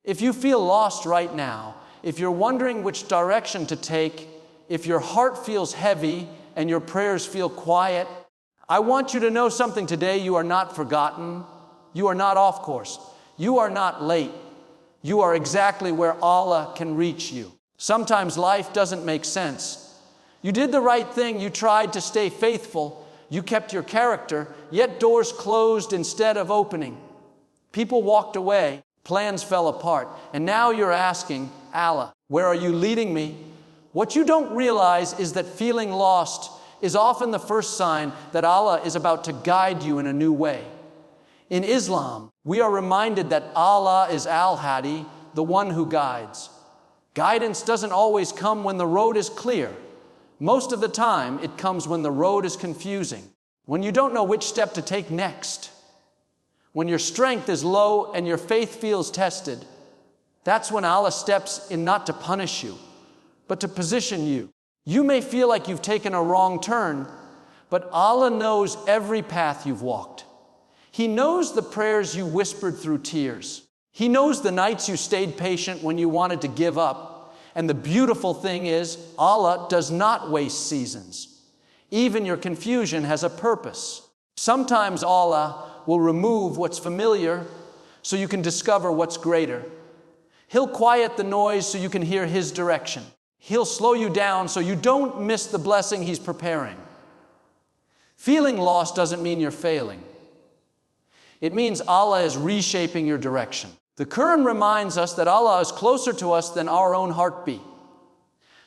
If you feel lost right now, if you're wondering which direction to take, if your heart feels heavy and your prayers feel quiet, I want you to know something today. You are not forgotten. You are not off course. You are not late. You are exactly where Allah can reach you. Sometimes life doesn't make sense. You did the right thing. You tried to stay faithful. You kept your character, yet doors closed instead of opening. People walked away. Plans fell apart. And now you're asking, Allah, where are you leading me? What you don't realize is that feeling lost is often the first sign that Allah is about to guide you in a new way. In Islam, we are reminded that Allah is Al-Hadi, the one who guides. Guidance doesn't always come when the road is clear. Most of the time, it comes when the road is confusing, when you don't know which step to take next. When your strength is low and your faith feels tested, that's when Allah steps in not to punish you, but to position you. You may feel like you've taken a wrong turn, but Allah knows every path you've walked. He knows the prayers you whispered through tears. He knows the nights you stayed patient when you wanted to give up. And the beautiful thing is, Allah does not waste seasons. Even your confusion has a purpose. Sometimes Allah will remove what's familiar so you can discover what's greater. He'll quiet the noise so you can hear His direction. He'll slow you down so you don't miss the blessing He's preparing. Feeling lost doesn't mean you're failing. It means Allah is reshaping your direction. The Quran reminds us that Allah is closer to us than our own heartbeat.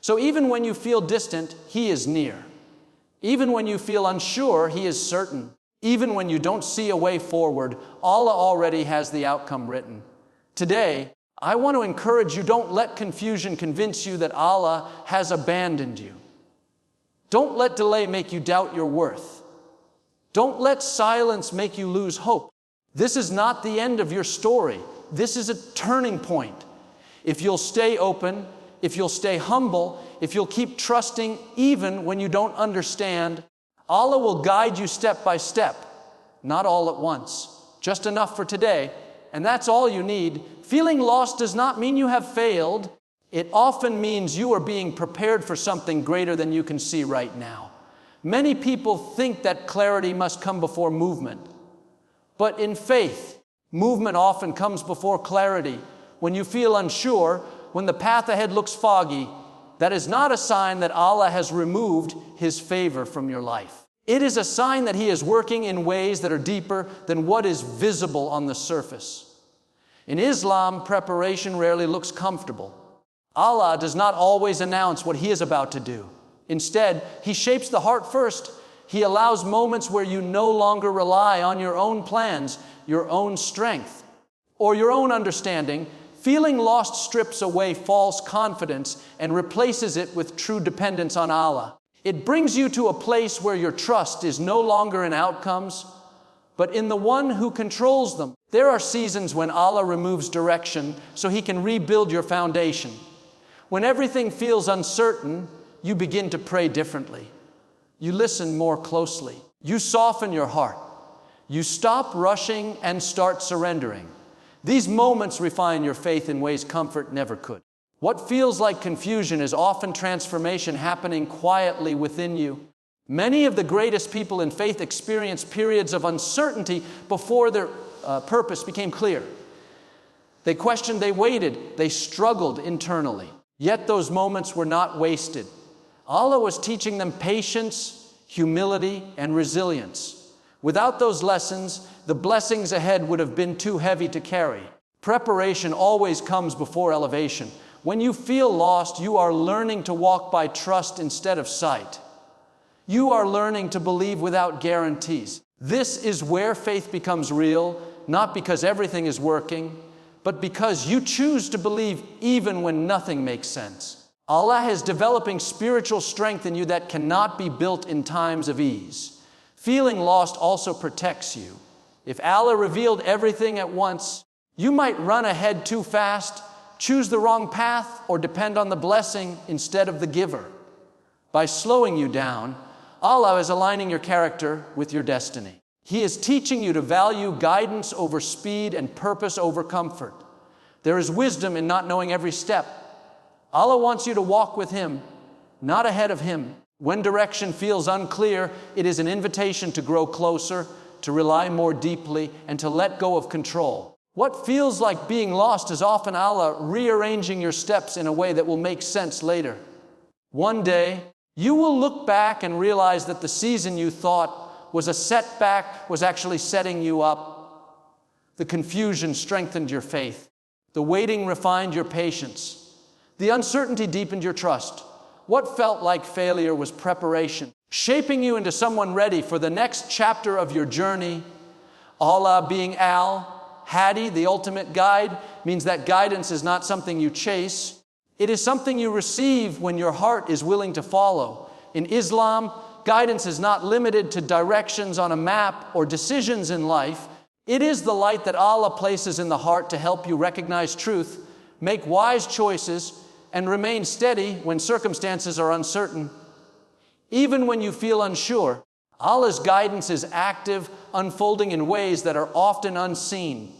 So even when you feel distant, He is near. Even when you feel unsure, He is certain. Even when you don't see a way forward, Allah already has the outcome written. Today, I want to encourage you, don't let confusion convince you that Allah has abandoned you. Don't let delay make you doubt your worth. Don't let silence make you lose hope. This is not the end of your story. This is a turning point. If you'll stay open, if you'll stay humble, if you'll keep trusting even when you don't understand, Allah will guide you step by step, not all at once, just enough for today, and that's all you need. Feeling lost does not mean you have failed. It often means you are being prepared for something greater than you can see right now. Many people think that clarity must come before movement, but in faith, movement often comes before clarity. When you feel unsure, when the path ahead looks foggy, that is not a sign that Allah has removed His favor from your life. It is a sign that He is working in ways that are deeper than what is visible on the surface. In Islam, preparation rarely looks comfortable. Allah does not always announce what He is about to do. Instead, He shapes the heart first. He allows moments where you no longer rely on your own plans, your own strength, or your own understanding. Feeling lost strips away false confidence and replaces it with true dependence on Allah. It brings you to a place where your trust is no longer in outcomes, but in the one who controls them. There are seasons when Allah removes direction so He can rebuild your foundation. When everything feels uncertain, you begin to pray differently. You listen more closely. You soften your heart. You stop rushing and start surrendering. These moments refine your faith in ways comfort never could. What feels like confusion is often transformation happening quietly within you. Many of the greatest people in faith experienced periods of uncertainty before their purpose became clear. They questioned, they waited, they struggled internally. Yet those moments were not wasted. Allah was teaching them patience, humility, and resilience. Without those lessons, the blessings ahead would have been too heavy to carry. Preparation always comes before elevation. When you feel lost, you are learning to walk by trust instead of sight. You are learning to believe without guarantees. This is where faith becomes real, not because everything is working, but because you choose to believe even when nothing makes sense. Allah is developing spiritual strength in you that cannot be built in times of ease. Feeling lost also protects you. If Allah revealed everything at once, you might run ahead too fast, choose the wrong path, or depend on the blessing instead of the giver. By slowing you down, Allah is aligning your character with your destiny. He is teaching you to value guidance over speed and purpose over comfort. There is wisdom in not knowing every step. Allah wants you to walk with Him, not ahead of Him. When direction feels unclear, it is an invitation to grow closer, to rely more deeply, and to let go of control. What feels like being lost is often Allah rearranging your steps in a way that will make sense later. One day, you will look back and realize that the season you thought was a setback was actually setting you up. The confusion strengthened your faith. The waiting refined your patience. The uncertainty deepened your trust. What felt like failure was preparation, shaping you into someone ready for the next chapter of your journey. Allah, being Al-Hadi, the ultimate guide, means that guidance is not something you chase. It is something you receive when your heart is willing to follow. In Islam, guidance is not limited to directions on a map or decisions in life. It is the light that Allah places in the heart to help you recognize truth, make wise choices, and remain steady when circumstances are uncertain. Even when you feel unsure, Allah's guidance is active, unfolding in ways that are often unseen.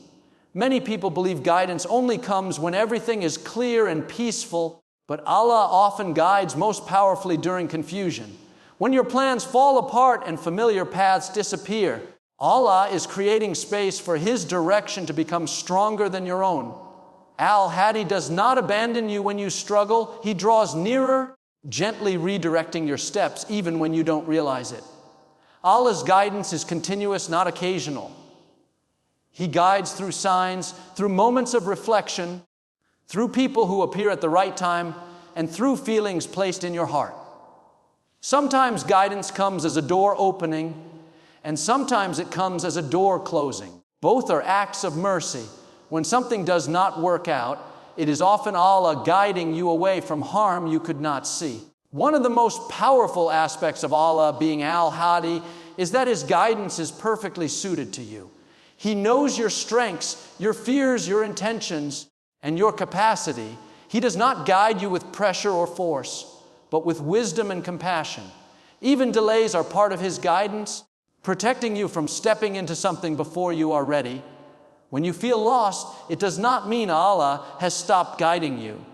Many people believe guidance only comes when everything is clear and peaceful, but Allah often guides most powerfully during confusion. When your plans fall apart and familiar paths disappear, Allah is creating space for His direction to become stronger than your own. Al-Hadi does not abandon you when you struggle. He draws nearer, gently redirecting your steps even when you don't realize it. Allah's guidance is continuous, not occasional. He guides through signs, through moments of reflection, through people who appear at the right time, and through feelings placed in your heart. Sometimes guidance comes as a door opening, and sometimes it comes as a door closing. Both are acts of mercy. When something does not work out, it is often Allah guiding you away from harm you could not see. One of the most powerful aspects of Allah being Al-Hadi is that His guidance is perfectly suited to you. He knows your strengths, your fears, your intentions, and your capacity. He does not guide you with pressure or force, but with wisdom and compassion. Even delays are part of His guidance, protecting you from stepping into something before you are ready. When you feel lost, it does not mean Allah has stopped guiding you.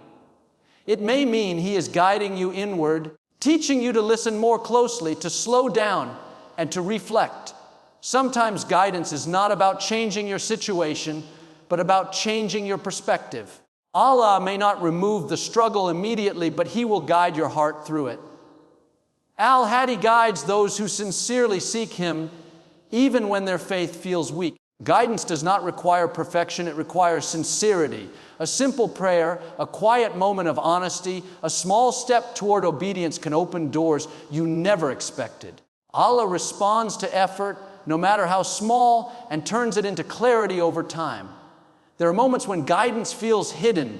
It may mean He is guiding you inward, teaching you to listen more closely, to slow down, and to reflect. Sometimes guidance is not about changing your situation, but about changing your perspective. Allah may not remove the struggle immediately, but He will guide your heart through it. Al-Hadi guides those who sincerely seek Him, even when their faith feels weak. Guidance does not require perfection, it requires sincerity. A simple prayer, a quiet moment of honesty, a small step toward obedience can open doors you never expected. Allah responds to effort, no matter how small, and turns it into clarity over time. There are moments when guidance feels hidden,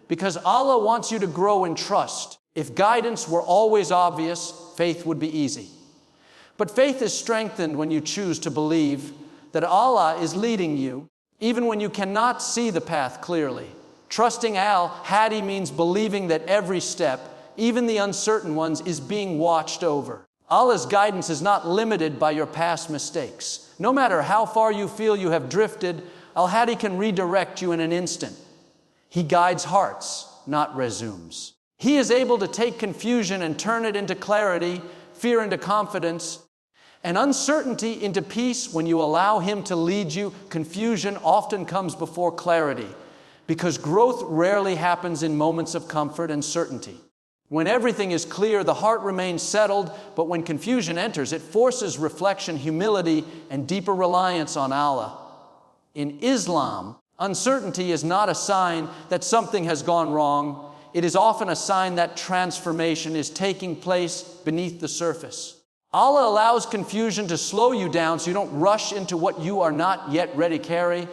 because Allah wants you to grow in trust. If guidance were always obvious, faith would be easy. But faith is strengthened when you choose to believe that Allah is leading you, even when you cannot see the path clearly. Trusting Al-Hadi means believing that every step, even the uncertain ones, is being watched over. Allah's guidance is not limited by your past mistakes. No matter how far you feel you have drifted, Al-Hadi can redirect you in an instant. He guides hearts, not resumes. He is able to take confusion and turn it into clarity, fear into confidence, and uncertainty into peace. When you allow Him to lead you, confusion often comes before clarity, because growth rarely happens in moments of comfort and certainty. When everything is clear, the heart remains settled, but when confusion enters, it forces reflection, humility, and deeper reliance on Allah. In Islam, uncertainty is not a sign that something has gone wrong. It is often a sign that transformation is taking place beneath the surface. Allah allows confusion to slow you down so you don't rush into what you are not yet ready to carry.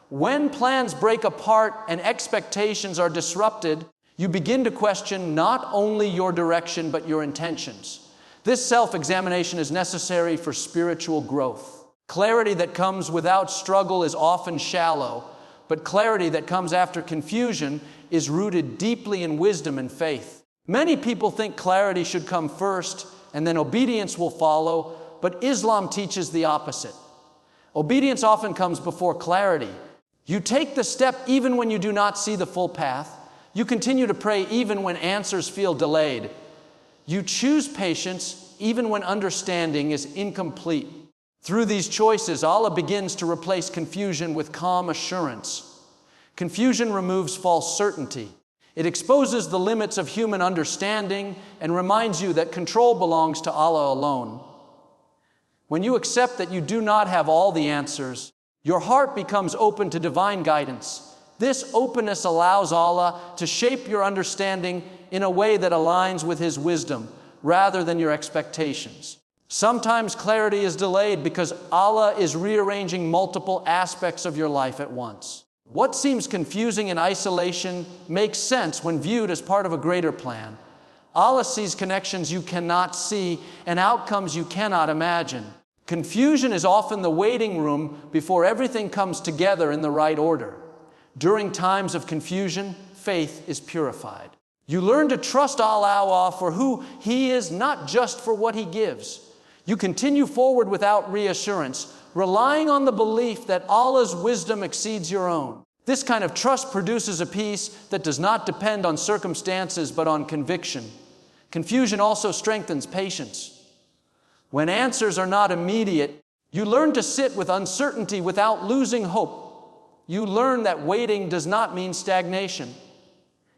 When plans break apart and expectations are disrupted, you begin to question not only your direction, but your intentions. This self-examination is necessary for spiritual growth. Clarity that comes without struggle is often shallow, but clarity that comes after confusion is rooted deeply in wisdom and faith. Many people think clarity should come first, and then obedience will follow, but Islam teaches the opposite. Obedience often comes before clarity. You take the step even when you do not see the full path. You continue to pray even when answers feel delayed. You choose patience even when understanding is incomplete. Through these choices, Allah begins to replace confusion with calm assurance. Confusion removes false certainty. It exposes the limits of human understanding and reminds you that control belongs to Allah alone. When you accept that you do not have all the answers, your heart becomes open to divine guidance. This openness allows Allah to shape your understanding in a way that aligns with His wisdom rather than your expectations. Sometimes clarity is delayed because Allah is rearranging multiple aspects of your life at once. What seems confusing in isolation makes sense when viewed as part of a greater plan. Allah sees connections you cannot see and outcomes you cannot imagine. Confusion is often the waiting room before everything comes together in the right order. During times of confusion, faith is purified. You learn to trust Allah for who He is, not just for what He gives. You continue forward without reassurance, relying on the belief that Allah's wisdom exceeds your own. This kind of trust produces a peace that does not depend on circumstances but on conviction. Confusion also strengthens patience. When answers are not immediate, you learn to sit with uncertainty without losing hope. You learn that waiting does not mean stagnation.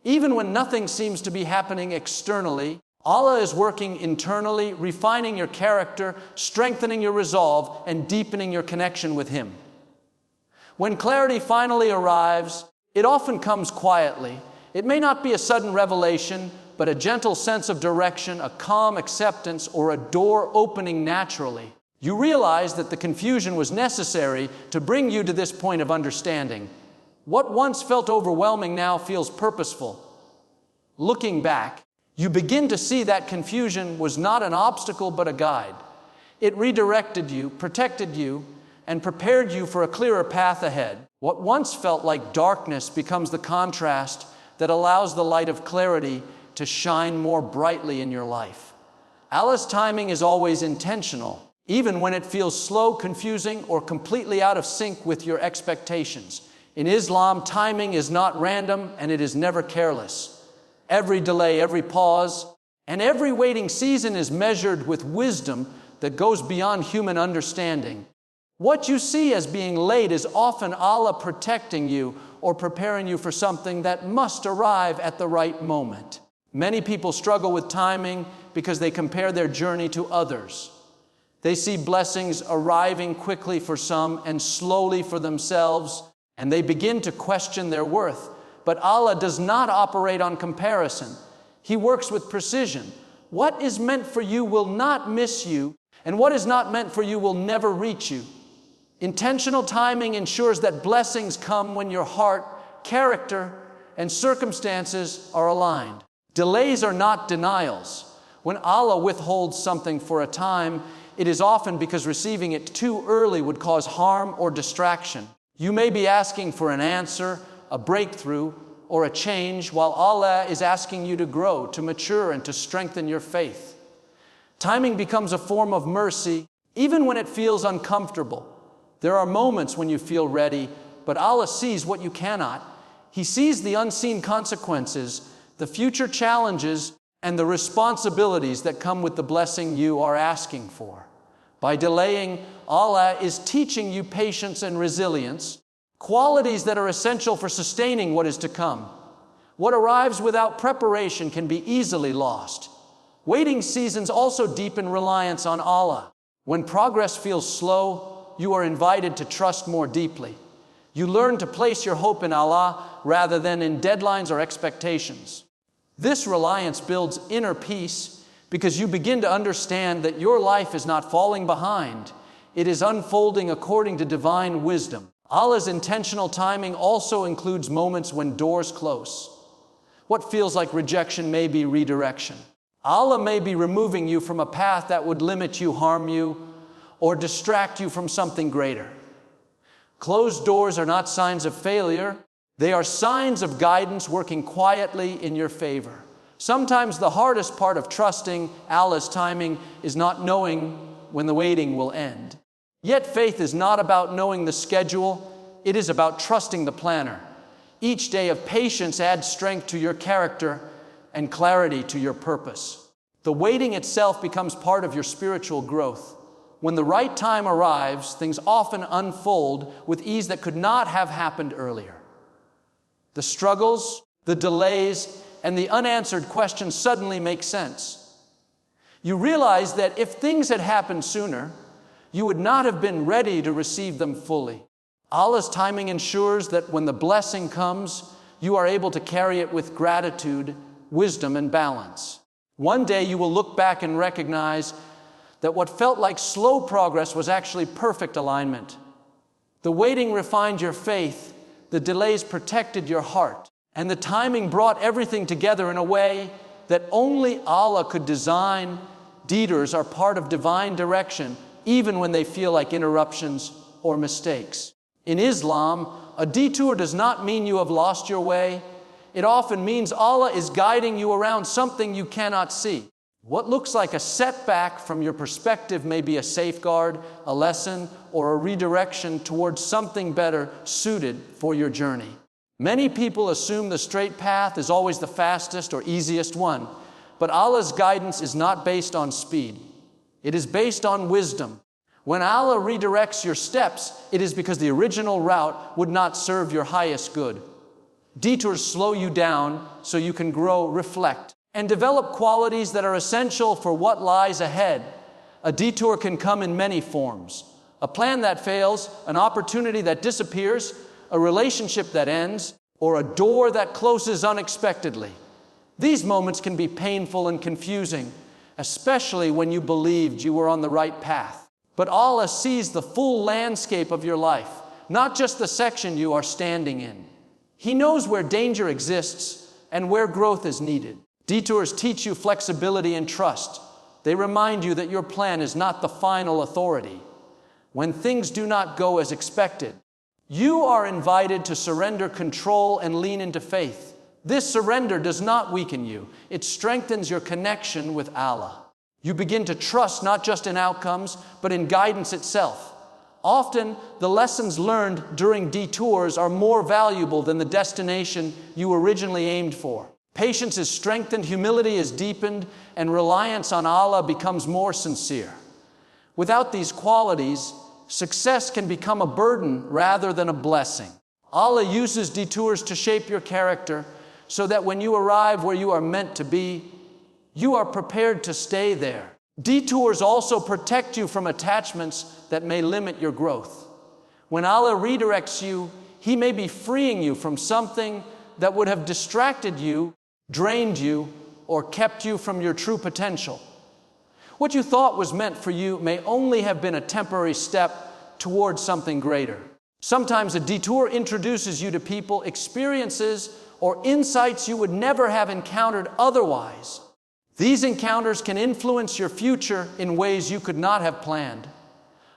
Even when nothing seems to be happening externally, Allah is working internally, refining your character, strengthening your resolve, and deepening your connection with Him. When clarity finally arrives, it often comes quietly. It may not be a sudden revelation, but a gentle sense of direction, a calm acceptance, or a door opening naturally. You realize that the confusion was necessary to bring you to this point of understanding. What once felt overwhelming now feels purposeful. Looking back, you begin to see that confusion was not an obstacle but a guide. It redirected you, protected you, and prepared you for a clearer path ahead. What once felt like darkness becomes the contrast that allows the light of clarity to shine more brightly in your life. Allah's timing is always intentional, even when it feels slow, confusing, or completely out of sync with your expectations. In Islam, timing is not random and it is never careless. Every delay, every pause, and every waiting season is measured with wisdom that goes beyond human understanding. What you see as being late is often Allah protecting you or preparing you for something that must arrive at the right moment. Many people struggle with timing because they compare their journey to others. They see blessings arriving quickly for some and slowly for themselves, and they begin to question their worth. But Allah does not operate on comparison. He works with precision. What is meant for you will not miss you, and what is not meant for you will never reach you. Intentional timing ensures that blessings come when your heart, character, and circumstances are aligned. Delays are not denials. When Allah withholds something for a time, it is often because receiving it too early would cause harm or distraction. You may be asking for an answer, a breakthrough, or a change, while Allah is asking you to grow, to mature, and to strengthen your faith. Timing becomes a form of mercy, even when it feels uncomfortable. There are moments when you feel ready, but Allah sees what you cannot. He sees the unseen consequences, the future challenges, and the responsibilities that come with the blessing you are asking for. By delaying, Allah is teaching you patience and resilience, qualities that are essential for sustaining what is to come. What arrives without preparation can be easily lost. Waiting seasons also deepen reliance on Allah. When progress feels slow, you are invited to trust more deeply. You learn to place your hope in Allah rather than in deadlines or expectations. This reliance builds inner peace because you begin to understand that your life is not falling behind. It is unfolding according to divine wisdom. Allah's intentional timing also includes moments when doors close. What feels like rejection may be redirection. Allah may be removing you from a path that would limit you, harm you, or distract you from something greater. Closed doors are not signs of failure. They are signs of guidance working quietly in your favor. Sometimes the hardest part of trusting Allah's timing is not knowing when the waiting will end. Yet faith is not about knowing the schedule. it is about trusting the planner. Each day of patience adds strength to your character and clarity to your purpose. The waiting itself becomes part of your spiritual growth. When the right time arrives, things often unfold with ease that could not have happened earlier. The struggles, the delays, and the unanswered questions suddenly make sense. You realize that if things had happened sooner, you would not have been ready to receive them fully. Allah's timing ensures that when the blessing comes, you are able to carry it with gratitude, wisdom, and balance. One day you will look back and recognize that what felt like slow progress was actually perfect alignment. The waiting refined your faith, the delays protected your heart, and the timing brought everything together in a way that only Allah could design. Detours are part of divine direction, even when they feel like interruptions or mistakes. In Islam, a detour does not mean you have lost your way. It often means Allah is guiding you around something you cannot see. What looks like a setback from your perspective may be a safeguard, a lesson, or a redirection towards something better suited for your journey. Many people assume the straight path is always the fastest or easiest one, but Allah's guidance is not based on speed. It is based on wisdom. When Allah redirects your steps, it is because the original route would not serve your highest good. Detours slow you down so you can grow, reflect, and develop qualities that are essential for what lies ahead. A detour can come in many forms. A plan that fails, an opportunity that disappears, a relationship that ends, or a door that closes unexpectedly. These moments can be painful and confusing, especially when you believed you were on the right path. But Allah sees the full landscape of your life, not just the section you are standing in. He knows where danger exists and where growth is needed. Detours teach you flexibility and trust. They remind you that your plan is not the final authority. When things do not go as expected, you are invited to surrender control and lean into faith. This surrender does not weaken you. It strengthens your connection with Allah. You begin to trust not just in outcomes, but in guidance itself. Often, the lessons learned during detours are more valuable than the destination you originally aimed for. Patience is strengthened, humility is deepened, and reliance on Allah becomes more sincere. Without these qualities, success can become a burden rather than a blessing. Allah uses detours to shape your character so that when you arrive where you are meant to be, you are prepared to stay there. Detours also protect you from attachments that may limit your growth. When Allah redirects you, He may be freeing you from something that would have distracted you, drained you, or kept you from your true potential. What you thought was meant for you may only have been a temporary step towards something greater. Sometimes a detour introduces you to people, experiences, or insights you would never have encountered otherwise. These encounters can influence your future in ways you could not have planned.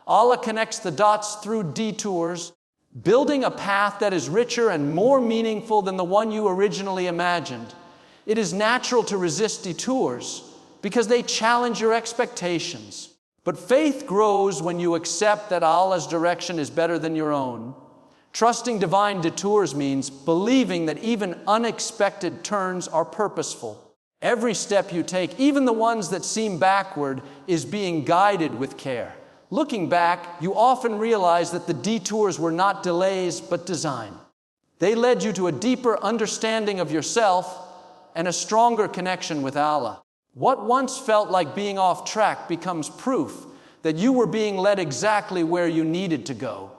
Allah connects the dots through detours, building a path that is richer and more meaningful than the one you originally imagined. It is natural to resist detours because they challenge your expectations. But faith grows when you accept that Allah's direction is better than your own. Trusting divine detours means believing that even unexpected turns are purposeful. Every step you take, even the ones that seem backward, is being guided with care. Looking back, you often realize that the detours were not delays, but design. They led you to a deeper understanding of yourself and a stronger connection with Allah. What once felt like being off track becomes proof that you were being led exactly where you needed to go.